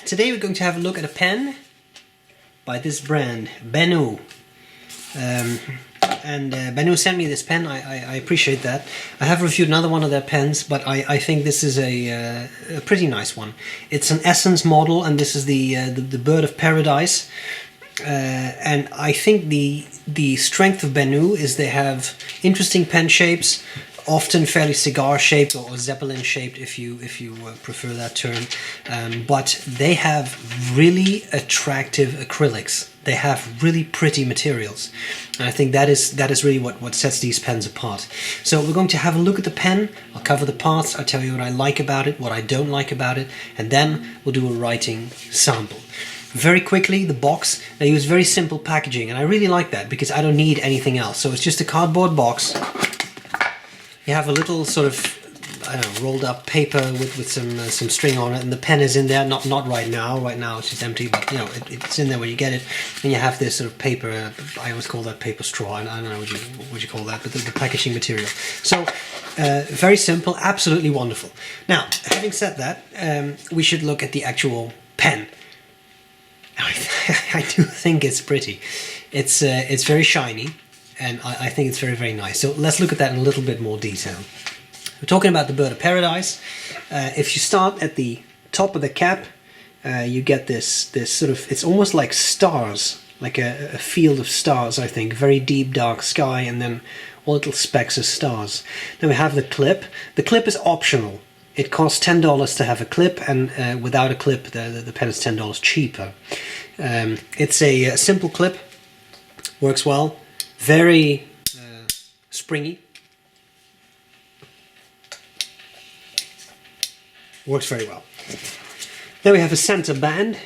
Today we're going to have a look at a pen by this brand, Benu. Benu sent me this pen. I appreciate that. I have reviewed another one of their pens, but I think this is a pretty nice one. It's an Essence model, and this is the B.R.E. And I think the strength of Benu is they have interesting pen shapes, often fairly cigar shaped or Zeppelin shaped if you prefer that term, but they have really attractive acrylics. They have really pretty materials, and I think that is really what sets these pens apart. So we're going to have a look at the pen. I'll cover the parts, I'll tell you what I like about it, what I don't like about it, and then we'll do a writing sample. Very quickly, the box, they use very simple packaging, and I really like that because I don't need anything else. So it's just a cardboard box. You have a little sort of, I don't know, rolled up paper with some string on it, and the pen is in there. Not right now. Right now it's just empty, but you know it's in there when you get it. And you have this sort of paper. I always call that paper straw. I don't know what you call that, but the packaging material. So very simple, absolutely wonderful. Now, having said that, we should look at the actual pen. I do think it's pretty. It's very shiny. And I think it's very, very nice. So let's look at that in a little bit more detail. We're talking about the B.R.E. If you start at the top of the cap, you get this sort of, it's almost like stars, like a field of stars, I think. Very deep, dark sky, and then all little specks of stars. Then we have the clip. The clip is optional. It costs $10 to have a clip, and without a clip, the pen is $10 cheaper. It's a simple clip, works well. Very springy. Works very well. Then we have a center band.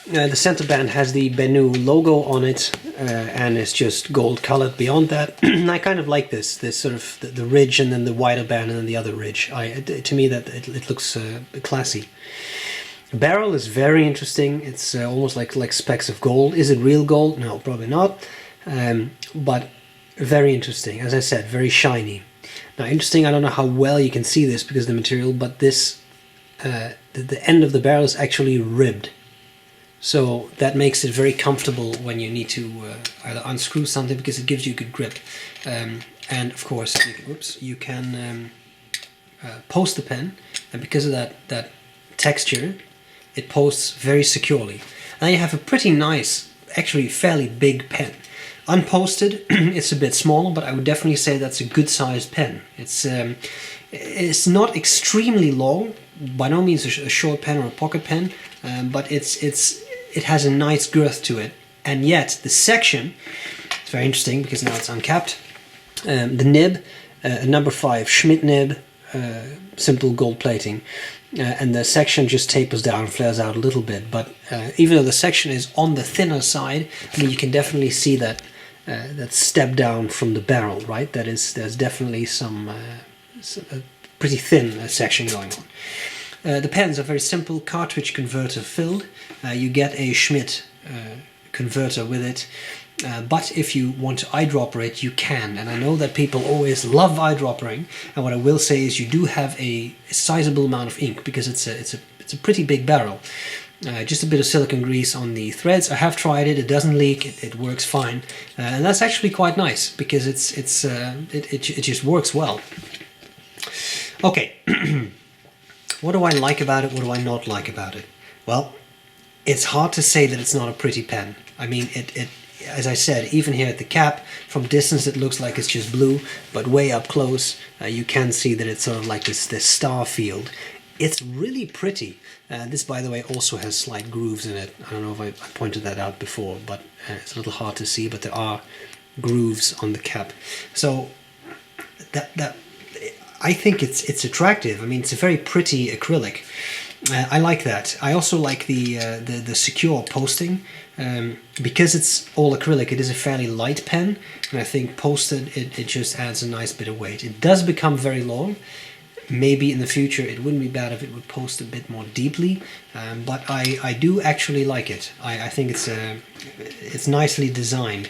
The center band has the Benu logo on it, and it's just gold colored beyond that. I kind of like this sort of the ridge, and then the wider band, and then the other ridge. To me, that it looks classy. The barrel is very interesting. It's almost like specks of gold. Is it real gold? No, probably not. But very interesting. As I said, very shiny. Now, interesting, I don't know how well you can see this because of the material, but this the end of the barrel is actually ribbed, so that makes it very comfortable when you need to either unscrew something, because it gives you good grip, and of course you can post the pen, and because of that texture, it posts very securely. Now you have a pretty nice, actually fairly big pen. Unposted, it's a bit smaller, but I would definitely say that's a good-sized pen. It's not extremely long, by no means a short pen or a pocket pen, but it has a nice girth to it. And yet the section, it's very interesting because now it's uncapped. The nib, a number 5 Schmidt nib, simple gold plating. And the section just tapers down and flares out a little bit, but even though the section is on the thinner side, I mean, you can definitely see that step down from the barrel, right? There's definitely some pretty thin section going on. The pens are very simple, cartridge converter filled. You get a Schmidt converter with it. But if you want to eyedropper it, you can, and I know that people always love eyedroppering, and what I will say is you do have a sizable amount of ink because it's a pretty big barrel. Just a bit of silicone grease on the threads. I have tried it, it doesn't leak, it works fine, and that's actually quite nice because it just works well. Okay, what do I like about it, what do I not like about it? Well, it's hard to say that it's not a pretty pen. I mean, as I said, even here at the cap, from distance it looks like it's just blue, but way up close you can see that it's sort of like this star field. It's really pretty. This, by the way, also has slight grooves in it. I don't know if I pointed that out before, but it's a little hard to see, but there are grooves on the cap. So that I think it's attractive. I mean, it's a very pretty acrylic. I like that. I also like the secure posting. Because it's all acrylic, it is a fairly light pen, and I think posted it just adds a nice bit of weight. It does become very long. Maybe in the future it wouldn't be bad if it would post a bit more deeply, but I do actually like it. I think it's nicely designed.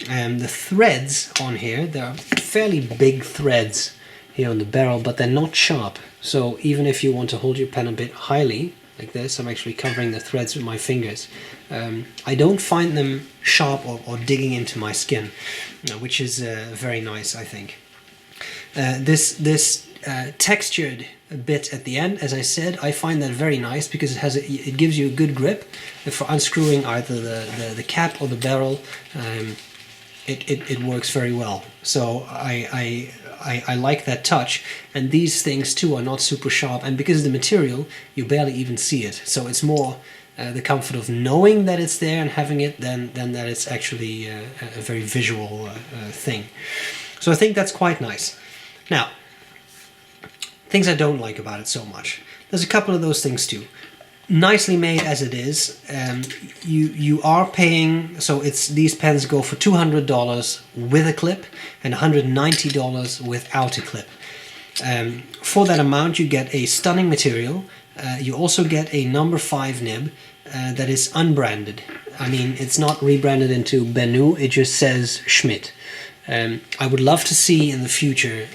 The threads on here, they're fairly big threads here on the barrel, but they're not sharp. So even if you want to hold your pen a bit highly, like this. I'm actually covering the threads with my fingers. I don't find them sharp or digging into my skin, which is very nice, I think. This textured bit at the end, as I said, I find that very nice because it gives you a good grip for unscrewing either the cap or the barrel. It works very well. So I like that touch, and these things too are not super sharp, and because of the material you barely even see it. So it's more the comfort of knowing that it's there and having it than that it's actually a very visual thing. So I think that's quite nice. Now, things I don't like about it so much. There's a couple of those things too. Nicely made as it is, you are paying, so these pens go for $200 with a clip and $190 without a clip. For that amount you get a stunning material. You also get a number 5 nib that is unbranded. I mean, it's not rebranded into Benu, it just says Schmidt. I would love to see in the future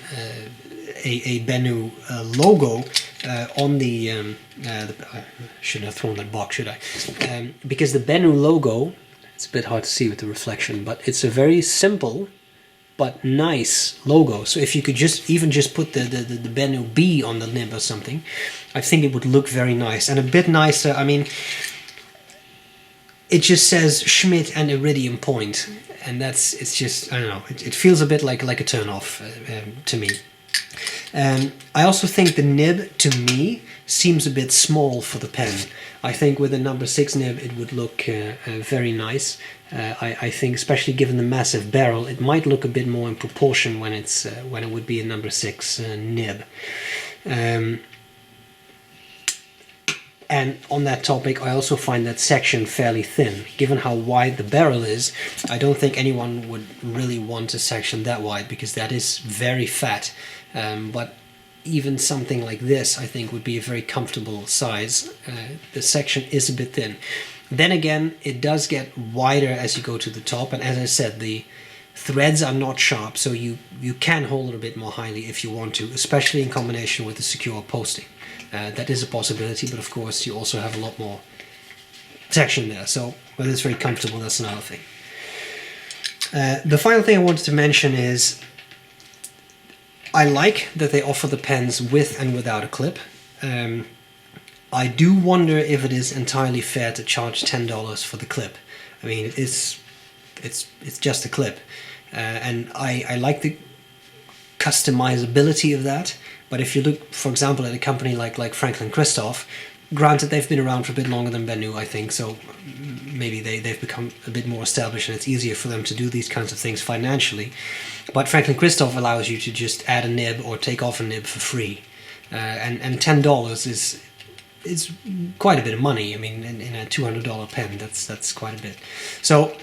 a Benu logo on the I shouldn't have thrown that box, should I? Because the Benu logo, it's a bit hard to see with the reflection, but it's a very simple but nice logo. So if you could even just put the Benu B on the nib or something, I think it would look very nice and a bit nicer. I mean, it just says Schmidt and Iridium Point, and it's just, I don't know, it feels a bit like a turn off to me. I also think the nib, to me, seems a bit small for the pen. I think with a number 6 nib it would look very nice. I think, especially given the massive barrel, it might look a bit more in proportion when it would be a number 6 nib. And on that topic, I also find that section fairly thin. Given how wide the barrel is, I don't think anyone would really want a section that wide, because that is very fat. But even something like this, I think, would be a very comfortable size. The section is a bit thin. Then again, it does get wider as you go to the top, and as I said, the threads are not sharp, so you can hold it a bit more highly if you want to, especially in combination with the secure posting. That is a possibility, but of course you also have a lot more protection there, so whether it's very comfortable, that's another thing. The final thing I wanted to mention is I like that they offer the pens with and without a clip. I do wonder if it is entirely fair to charge $10 for the clip. I mean, it's just a clip, and I like the customizability of that. But if you look, for example, at a company like Franklin Christoph, granted they've been around for a bit longer than Benu, I think, so maybe they've become a bit more established and it's easier for them to do these kinds of things financially. But Franklin Christoph allows you to just add a nib or take off a nib for free, and $10 is quite a bit of money. I mean, in a $200 pen, that's quite a bit. So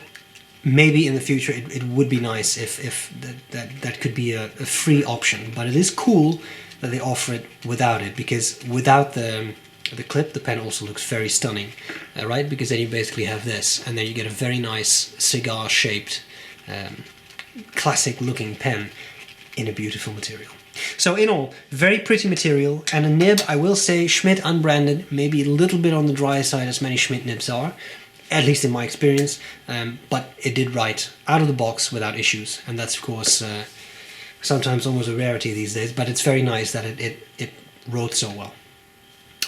maybe in the future it would be nice if that could be a free option. But it is cool that they offer it without it, because without the clip, the pen also looks very stunning, right? Because then you basically have this, and then you get a very nice cigar-shaped, classic-looking pen in a beautiful material. So in all, very pretty material, and a nib, I will say, Schmidt unbranded, maybe a little bit on the dry side, as many Schmidt nibs are, at least in my experience, but it did write out of the box without issues, and that's of course sometimes almost a rarity these days, but it's very nice that it wrote so well.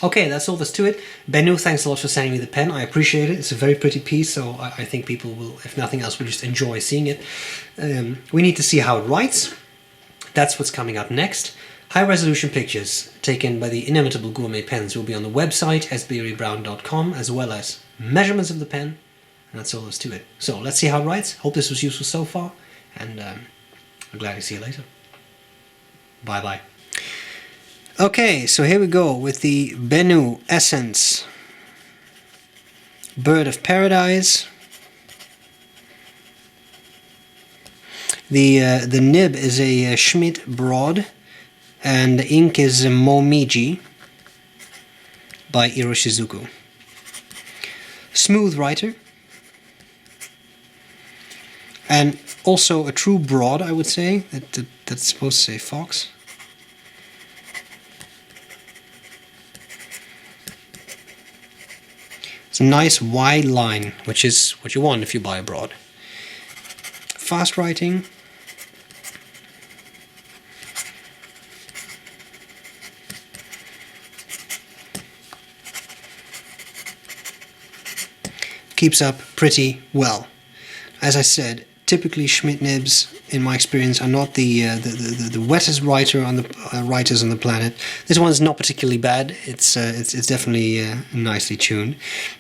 Okay, that's all there's to it. Benu, thanks a lot for sending me the pen. I appreciate it. It's a very pretty piece, so I think people will, if nothing else, will just enjoy seeing it. We need to see how it writes. That's what's coming up next. High-resolution pictures taken by the inimitable gourmet pens will be on the website, sbrebrown.com, as well as measurements of the pen, and that's all there's to it. So let's see how it writes. Hope this was useful so far, and I'm glad to see you later. Bye-bye. Okay, so here we go with the Benu Essence Bird of Paradise. The nib is a Schmidt Broad, and the ink is a Momiji by Iroshizuku. Smooth writer, and also a true broad, I would say. That's supposed to say fox. It's a nice wide line, which is what you want if you buy abroad. Fast writing. Keeps up pretty well. As I said, typically Schmidt nibs, in my experience, are not the wettest writers on the planet. This one's not particularly bad. It's definitely nicely tuned.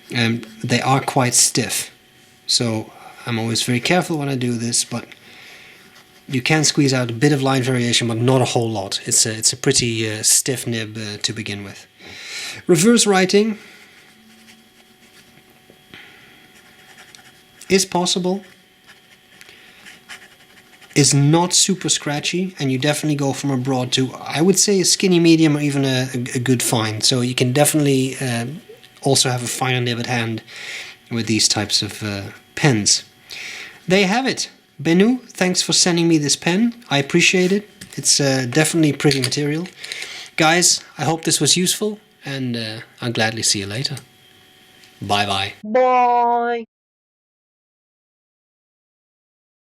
They are quite stiff, so I'm always very careful when I do this. But you can squeeze out a bit of line variation, but not a whole lot. It's a pretty stiff nib to begin with. Reverse writing is possible, is not super scratchy, and you definitely go from a broad to, I would say, a skinny medium or even a good fine. So you can definitely also have a finer nib at hand with these types of pens. There you have it. Benu, thanks for sending me this pen. I appreciate it. It's definitely pretty material. Guys, I hope this was useful, and I'll gladly see you later. Bye-bye. Bye.